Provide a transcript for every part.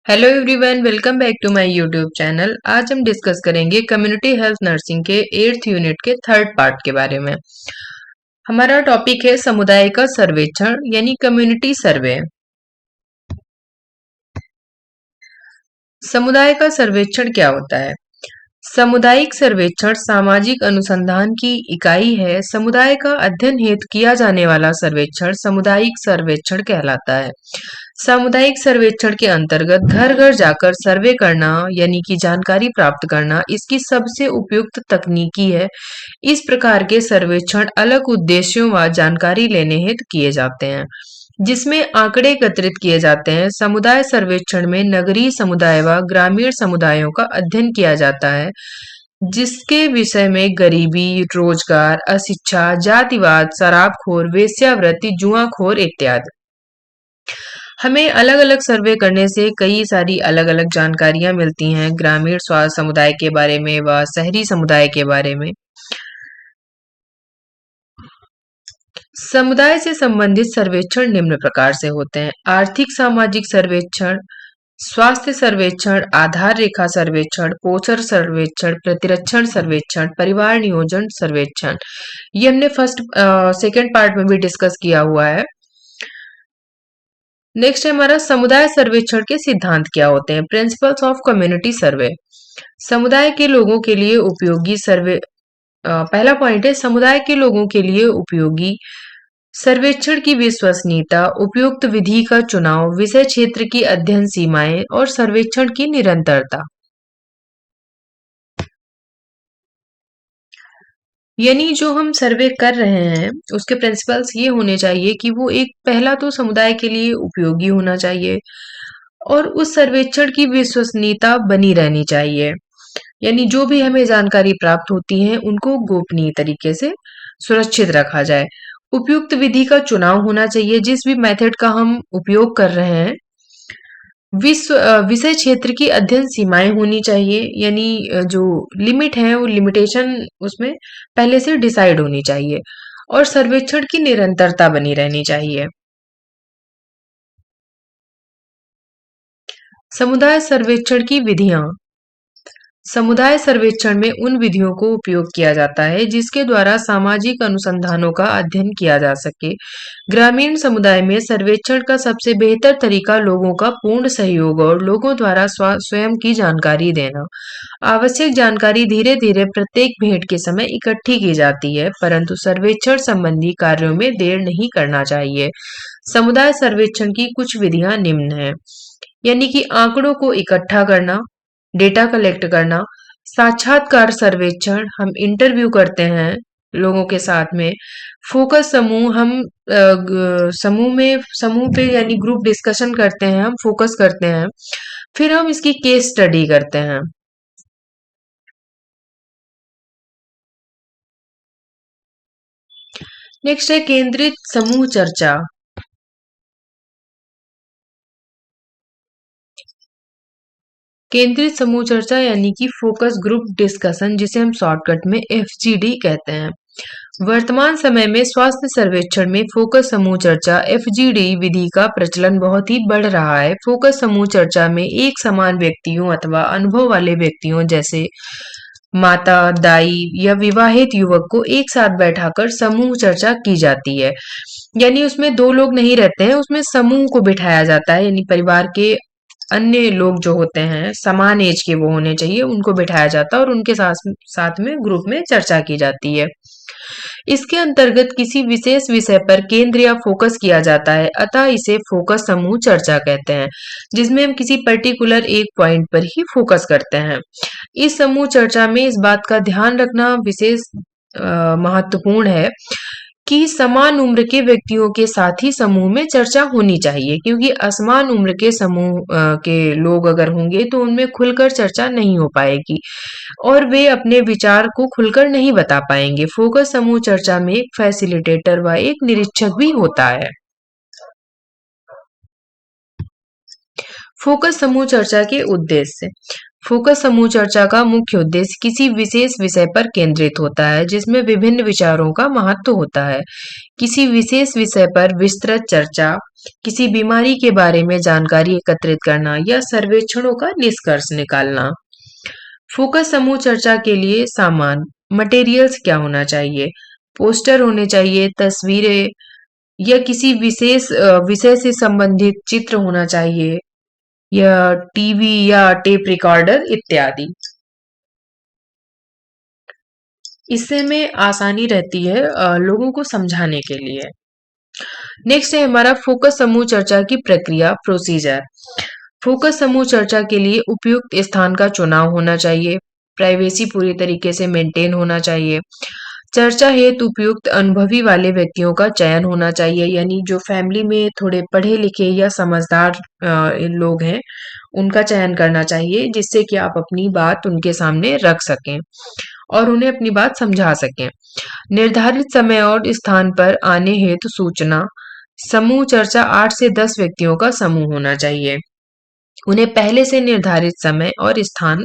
Hello everyone, welcome back to my YouTube channel. आज हम discuss करेंगे कम्युनिटी हेल्थ नर्सिंग के 8th यूनिट के थर्ड पार्ट के बारे में। हमारा टॉपिक है समुदाय का सर्वेक्षण यानी कम्युनिटी सर्वे। समुदाय का सर्वेक्षण क्या होता है? सामुदायिक सर्वेक्षण सामाजिक अनुसंधान की इकाई है। समुदाय का अध्ययन हेतु किया जाने वाला सर्वेक्षण सामुदायिक सर्वेक्षण कहलाता है। सामुदायिक सर्वेक्षण के अंतर्गत घर घर जाकर सर्वे करना यानी कि जानकारी प्राप्त करना इसकी सबसे उपयुक्त तकनीकी है। इस प्रकार के सर्वेक्षण अलग उद्देश्यों व जानकारी लेने हेतु किए जाते हैं, जिसमें आंकड़े एकत्रित किए जाते हैं। समुदाय सर्वेक्षण में नगरीय समुदाय व ग्रामीण समुदायों का अध्ययन किया जाता है, जिसके विषय में गरीबी, रोजगार, अशिक्षा, जातिवाद, शराबखोर, वेश्यावृत्ति, जुआखोर इत्यादि। हमें अलग-अलग सर्वे करने से कई सारी अलग-अलग जानकारियां मिलती हैं ग्रामीण समुदाय के बारे में व शहरी समुदाय के बारे में। समुदाय से संबंधित सर्वेक्षण निम्न प्रकार से होते हैं: आर्थिक सामाजिक सर्वेक्षण, स्वास्थ्य सर्वेक्षण, आधार रेखा सर्वेक्षण, पोषण सर्वेक्षण, प्रतिरक्षण सर्वेक्षण, परिवार नियोजन सर्वेक्षण। ये हमने सेकेंड पार्ट में भी डिस्कस किया हुआ है। नेक्स्ट है हमारा समुदाय सर्वेक्षण के सिद्धांत क्या होते हैं? प्रिंसिपल्स ऑफ कम्युनिटी सर्वे। समुदाय के लोगों के लिए उपयोगी सर्वे। पहला पॉइंट है समुदाय के लोगों के लिए उपयोगी सर्वेक्षण की विश्वसनीयता, उपयुक्त विधि का चुनाव, विषय क्षेत्र की अध्ययन सीमाएं और सर्वेक्षण की निरंतरता। यानी जो हम सर्वे कर रहे हैं उसके प्रिंसिपल्स ये होने चाहिए कि वो एक पहला तो समुदाय के लिए उपयोगी होना चाहिए और उस सर्वेक्षण की विश्वसनीयता बनी रहनी चाहिए। यानी जो भी हमें जानकारी प्राप्त होती है उनको गोपनीय तरीके से सुरक्षित रखा जाए। उपयुक्त विधि का चुनाव होना चाहिए। जिस भी मेथड का हम उपयोग कर रहे हैं, विषय क्षेत्र की अध्ययन सीमाएं होनी चाहिए। यानी जो लिमिट है वो लिमिटेशन उसमें पहले से डिसाइड होनी चाहिए और सर्वेक्षण की निरंतरता बनी रहनी चाहिए। समुदाय सर्वेक्षण की विधियां। समुदाय सर्वेक्षण में उन विधियों को उपयोग किया जाता है जिसके द्वारा सामाजिक अनुसंधानों का अध्ययन किया जा सके। ग्रामीण समुदाय में सर्वेक्षण का सबसे बेहतर तरीका लोगों का पूर्ण सहयोग और लोगों द्वारा स्वयं की जानकारी देना। आवश्यक जानकारी धीरे धीरे प्रत्येक भेंट के समय इकट्ठी की जाती है, परंतु सर्वेक्षण संबंधी कार्यों में देर नहीं करना चाहिए। समुदाय सर्वेक्षण की कुछ विधियां निम्न हैं, यानी कि आंकड़ों को इकट्ठा करना, डेटा कलेक्ट करना, साक्षात्कार सर्वेक्षण, हम इंटरव्यू करते हैं लोगों के साथ में, फोकस समूह, हम समूह पे यानी ग्रुप डिस्कशन करते हैं, हम फोकस करते हैं, फिर हम इसकी केस स्टडी करते हैं। नेक्स्ट है केंद्रित समूह चर्चा। केंद्रित समूह चर्चा यानी कि फोकस ग्रुप डिस्कशन, जिसे हम शॉर्टकट में एफजीडी कहते हैं। वर्तमान समय में स्वास्थ्य सर्वेक्षण में फोकस समूह चर्चा एफजीडी विधि का प्रचलन बहुत ही बढ़ रहा है। फोकस समूह चर्चा में एक समान व्यक्तियों अथवा अनुभव वाले व्यक्तियों जैसे माता, दाई या विवाहित युवक को एक साथ बैठाकर समूह चर्चा की जाती है। यानी उसमें दो लोग नहीं रहते हैं, उसमें समूह को बिठाया जाता है। यानी परिवार के अन्य लोग जो होते हैं समान एज के वो होने चाहिए, उनको बिठाया जाता है और उनके साथ साथ में ग्रुप में चर्चा की जाती है। इसके अंतर्गत किसी विशेष विषय पर केंद्र या फोकस किया जाता है, अतः इसे फोकस समूह चर्चा कहते हैं, जिसमें हम किसी पर्टिकुलर एक पॉइंट पर ही फोकस करते हैं। इस समूह चर्चा में इस बात का ध्यान रखना विशेष महत्वपूर्ण है कि समान उम्र के व्यक्तियों के साथ ही समूह में चर्चा होनी चाहिए, क्योंकि असमान उम्र के समूह के लोग अगर होंगे तो उनमें खुलकर चर्चा नहीं हो पाएगी और वे अपने विचार को खुलकर नहीं बता पाएंगे। फोकस समूह चर्चा में एक फैसिलिटेटर व एक निरीक्षक भी होता है। फोकस समूह चर्चा के उद्देश्य। फोकस समूह चर्चा का मुख्य उद्देश्य किसी विशेष विषय पर केंद्रित होता है जिसमें विभिन्न विचारों का महत्व होता है। किसी विशेष विषय पर विस्तृत चर्चा, किसी बीमारी के बारे में जानकारी एकत्रित करना या सर्वेक्षणों का निष्कर्ष निकालना। फोकस समूह चर्चा के लिए सामान मटेरियल्स क्या होना चाहिए? पोस्टर होने चाहिए, तस्वीरें या किसी विशेष विषय से संबंधित चित्र होना चाहिए या टीवी या टेप रिकॉर्डर इत्यादि। इससे में आसानी रहती है लोगों को समझाने के लिए। नेक्स्ट है हमारा फोकस समूह चर्चा की प्रक्रिया प्रोसीजर। फोकस समूह चर्चा के लिए उपयुक्त स्थान का चुनाव होना चाहिए। प्राइवेसी पूरी तरीके से मेंटेन होना चाहिए। चर्चा हेतु उपयुक्त अनुभवी वाले व्यक्तियों का चयन होना चाहिए, यानी जो फैमिली में थोड़े पढ़े लिखे या समझदार लोग हैं उनका चयन करना चाहिए, जिससे कि आप अपनी बात उनके सामने रख सकें और उन्हें अपनी बात समझा सकें। निर्धारित समय और स्थान पर आने हेतु सूचना। समूह चर्चा 8 से 10 व्यक्तियों का समूह होना चाहिए। उन्हें पहले से निर्धारित समय और स्थान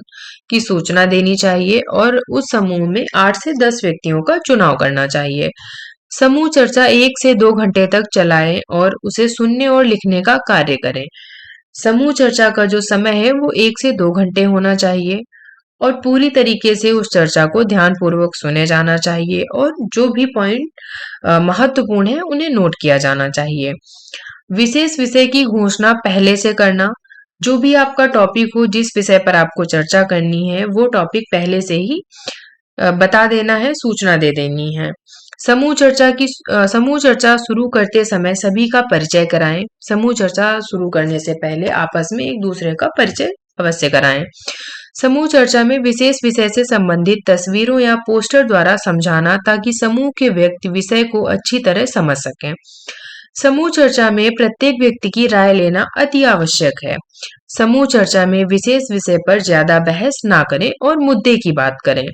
की सूचना देनी चाहिए और उस समूह में 8 से 10 व्यक्तियों का चुनाव करना चाहिए। समूह चर्चा 1 से 2 घंटे तक चलाएं और उसे सुनने और लिखने का कार्य करें। समूह चर्चा का जो समय है वो 1 से 2 घंटे होना चाहिए और पूरी तरीके से उस चर्चा को ध्यानपूर्वक सुने जाना चाहिए और जो भी पॉइंट महत्वपूर्ण है उन्हें नोट किया जाना चाहिए। विशेष विषय की घोषणा पहले से करना। जो भी आपका टॉपिक हो, जिस विषय पर आपको चर्चा करनी है, वो टॉपिक पहले से ही बता देना है, सूचना दे देनी है। समूह चर्चा शुरू करते समय सभी का परिचय कराएं। समूह चर्चा शुरू करने से पहले आपस में एक दूसरे का परिचय अवश्य कराएं। समूह चर्चा में विशेष विषय से संबंधित तस्वीरों या पोस्टर द्वारा समझाना, ताकि समूह के व्यक्ति विषय को अच्छी तरह समझ सकें। समूह चर्चा में प्रत्येक व्यक्ति की राय लेना अति आवश्यक है। समूह चर्चा में विशेष विषय पर ज्यादा बहस ना करें और मुद्दे की बात करें।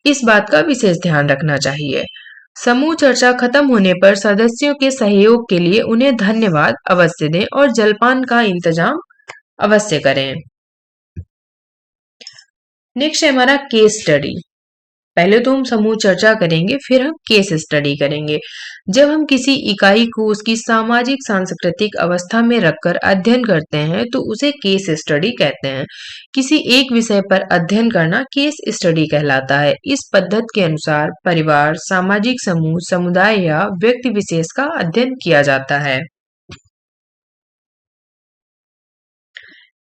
इस बात का विशेष ध्यान रखना चाहिए। समूह चर्चा खत्म होने पर सदस्यों के सहयोग के लिए उन्हें धन्यवाद अवश्य दें और जलपान का इंतजाम अवश्य करें। नेक्स्ट है हमारा केस स्टडी। पहले तो हम समूह चर्चा करेंगे, फिर हम केस स्टडी करेंगे। जब हम किसी इकाई को उसकी सामाजिक सांस्कृतिक अवस्था में रखकर अध्ययन करते हैं तो उसे केस स्टडी कहते हैं। किसी एक विषय पर अध्ययन करना केस स्टडी कहलाता है। इस पद्धति के अनुसार परिवार, सामाजिक समूह, समुदाय या व्यक्ति विशेष का अध्ययन किया जाता है।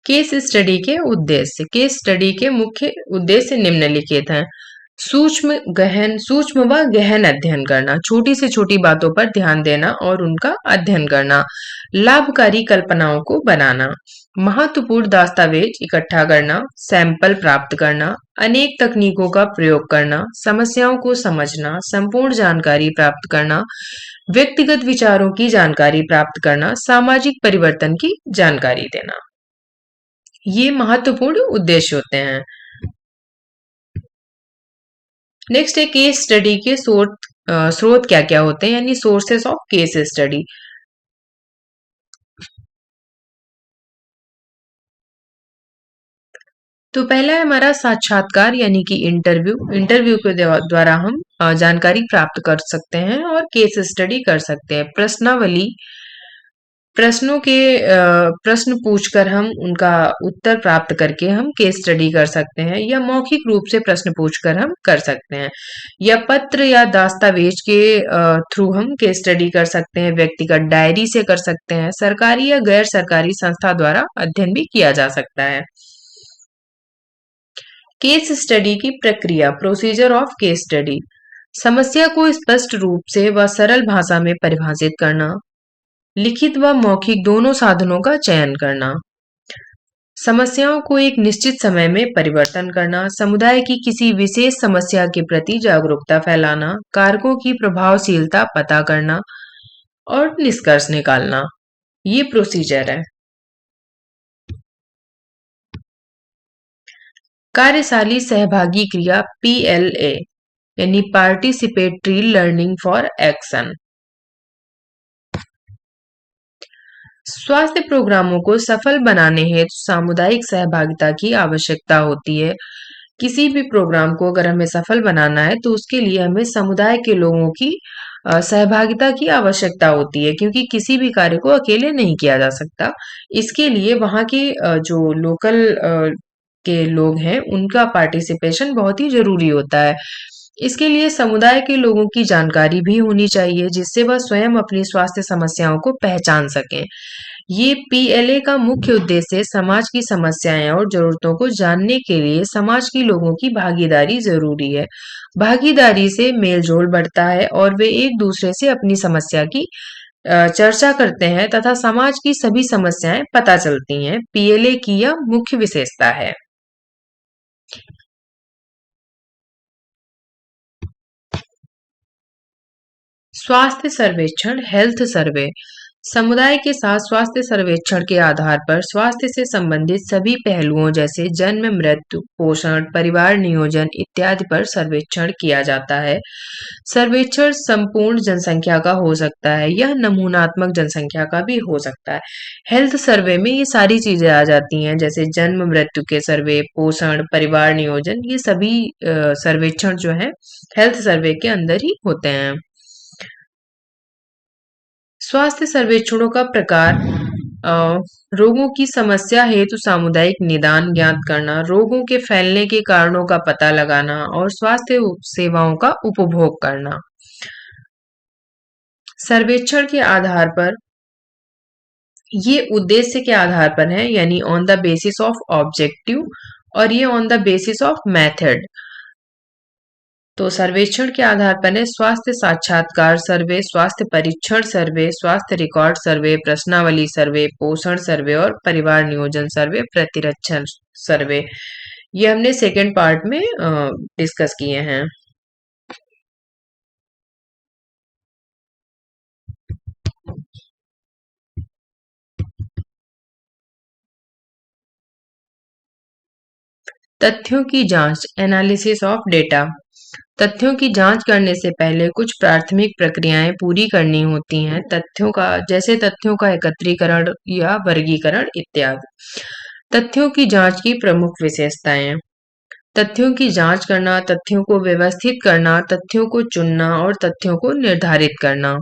केस स्टडी के उद्देश्य। केस स्टडी के मुख्य उद्देश्य निम्नलिखित हैं। सूक्ष्म व गहन अध्ययन करना, छोटी से छोटी बातों पर ध्यान देना और उनका अध्ययन करना। लाभकारी कल्पनाओं को बनाना, महत्वपूर्ण दस्तावेज इकट्ठा करना, सैंपल प्राप्त करना, अनेक तकनीकों का प्रयोग करना, समस्याओं को समझना, संपूर्ण जानकारी प्राप्त करना, व्यक्तिगत विचारों की जानकारी प्राप्त करना, सामाजिक परिवर्तन की जानकारी देना। ये महत्वपूर्ण उद्देश्य होते हैं। नेक्स्ट है केस स्टडी के स्रोत क्या क्या होते हैं, यानी सोर्सेस ऑफ केस स्टडी। तो पहला है हमारा साक्षात्कार यानी कि इंटरव्यू के द्वारा हम जानकारी प्राप्त कर सकते हैं और केस स्टडी कर सकते हैं। प्रश्नावली, प्रश्न पूछकर हम उनका उत्तर प्राप्त करके हम केस स्टडी कर सकते हैं, या मौखिक रूप से प्रश्न पूछकर हम कर सकते हैं, या पत्र या दस्तावेज के थ्रू हम केस स्टडी कर सकते हैं, व्यक्तिगत डायरी से कर सकते हैं, सरकारी या गैर सरकारी संस्था द्वारा अध्ययन भी किया जा सकता है। केस स्टडी की प्रक्रिया प्रोसीजर ऑफ केस स्टडी। समस्या को स्पष्ट रूप से व सरल भाषा में परिभाषित करना, लिखित व मौखिक दोनों साधनों का चयन करना, समस्याओं को एक निश्चित समय में परिवर्तन करना, समुदाय की किसी विशेष समस्या के प्रति जागरूकता फैलाना, कारकों की प्रभावशीलता पता करना और निष्कर्ष निकालना। ये प्रोसीजर है। कार्यशाली सहभागी क्रिया PLA यानी पार्टिसिपेटरी लर्निंग फॉर एक्शन। स्वास्थ्य प्रोग्रामों को सफल बनाने हेतु सामुदायिक सहभागिता की आवश्यकता होती है। किसी भी प्रोग्राम को अगर हमें सफल बनाना है तो उसके लिए हमें समुदाय के लोगों की सहभागिता की आवश्यकता होती है, क्योंकि किसी भी कार्य को अकेले नहीं किया जा सकता। इसके लिए वहाँ के जो लोकल के लोग हैं उनका पार्टिसिपेशन बहुत ही ज़रूरी होता है। इसके लिए समुदाय के लोगों की जानकारी भी होनी चाहिए, जिससे वह स्वयं अपनी स्वास्थ्य समस्याओं को पहचान सकें। ये पीएलए का मुख्य उद्देश्य समाज की समस्याएं और जरूरतों को जानने के लिए समाज के लोगों की भागीदारी जरूरी है। भागीदारी से मेलजोल बढ़ता है और वे एक दूसरे से अपनी समस्या की चर्चा करते हैं तथा समाज की सभी समस्याएं पता चलती हैं। पीएलए की यह मुख्य विशेषता है। स्वास्थ्य सर्वेक्षण, हेल्थ सर्वे। समुदाय के साथ स्वास्थ्य सर्वेक्षण के आधार पर स्वास्थ्य से संबंधित सभी पहलुओं जैसे जन्म, मृत्यु, पोषण, परिवार नियोजन इत्यादि पर सर्वेक्षण किया जाता है। सर्वेक्षण संपूर्ण जनसंख्या का हो सकता है, यह नमूनात्मक जनसंख्या का भी हो सकता है। हेल्थ सर्वे में ये सारी चीजें आ जाती हैं, जैसे जन्म मृत्यु के सर्वे, पोषण, परिवार नियोजन, ये सभी सर्वेक्षण जो है हेल्थ सर्वे के अंदर ही होते हैं। स्वास्थ्य सर्वेक्षणों का प्रकार, अ, रोगों की समस्या हेतु सामुदायिक निदान ज्ञात करना, रोगों के फैलने के कारणों का पता लगाना और स्वास्थ्य सेवाओं का उपभोग करना। सर्वेक्षण के आधार पर, ये उद्देश्य के आधार पर है, यानी on the basis of objective, और ये on the basis of method. तो सर्वेक्षण के आधार पर है स्वास्थ्य साक्षात्कार सर्वे, स्वास्थ्य परीक्षण सर्वे, स्वास्थ्य रिकॉर्ड सर्वे, प्रश्नावली सर्वे, पोषण सर्वे और परिवार नियोजन सर्वे, प्रतिरक्षण सर्वे। ये हमने सेकेंड पार्ट में डिस्कस किए हैं। तथ्यों की जांच, एनालिसिस ऑफ डेटा। तथ्यों की जांच करने से पहले कुछ प्राथमिक प्रक्रियाएं पूरी करनी होती हैं, जैसे तथ्यों का एकत्रीकरण या वर्गीकरण इत्यादि। तथ्यों की जांच की प्रमुख विशेषताएं। तथ्यों की जांच करना, तथ्यों को व्यवस्थित करना, तथ्यों को चुनना और तथ्यों को निर्धारित करना।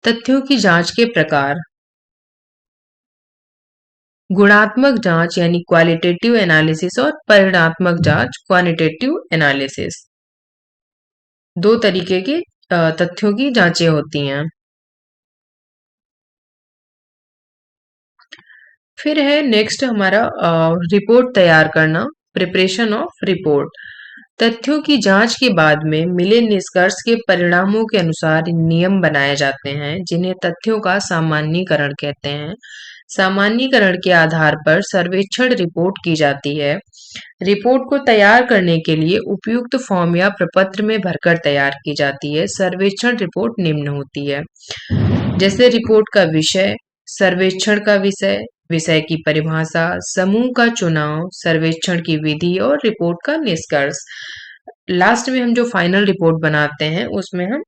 तथ्यों की जांच के प्रकार, गुणात्मक जांच यानी क्वालिटेटिव एनालिसिस और परिणात्मक जांच क्वांटिटेटिव एनालिसिस। दो तरीके की तथ्यों की जांचें होती हैं। फिर है नेक्स्ट हमारा रिपोर्ट तैयार करना, प्रिपरेशन ऑफ रिपोर्ट। तथ्यों की जांच के बाद में मिले निष्कर्ष के परिणामों के अनुसार नियम बनाए जाते हैं, जिन्हें तथ्यों का सामान्यीकरण कहते हैं। सामान्यीकरण के आधार पर सर्वेक्षण रिपोर्ट की जाती है। रिपोर्ट को तैयार करने के लिए उपयुक्त फॉर्म या प्रपत्र में भरकर तैयार की जाती है। सर्वेक्षण रिपोर्ट निम्न होती है, जैसे रिपोर्ट का विषय, सर्वेक्षण का विषय, विषय की परिभाषा, समूह का चुनाव, सर्वेक्षण की विधि और रिपोर्ट का निष्कर्ष। लास्ट में हम जो फाइनल रिपोर्ट बनाते हैं उसमें हम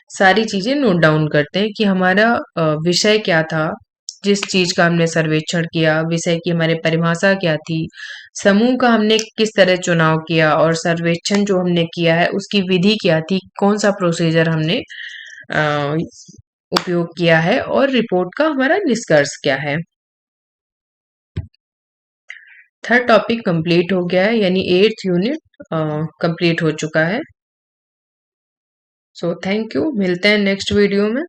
सारी चीजें नोट डाउन करते हैं कि हमारा विषय क्या था, जिस चीज का हमने सर्वेक्षण किया, विषय की हमारी परिभाषा क्या थी, समूह का हमने किस तरह चुनाव किया और सर्वेक्षण जो हमने किया है उसकी विधि क्या थी, कौन सा प्रोसीजर हमने अ, उपयोग किया है, और रिपोर्ट का हमारा निष्कर्ष क्या है। थर्ड टॉपिक कंप्लीट हो गया है, यानी 8th यूनिट कंप्लीट हो चुका है। सो थैंक यू, मिलते हैं नेक्स्ट वीडियो में।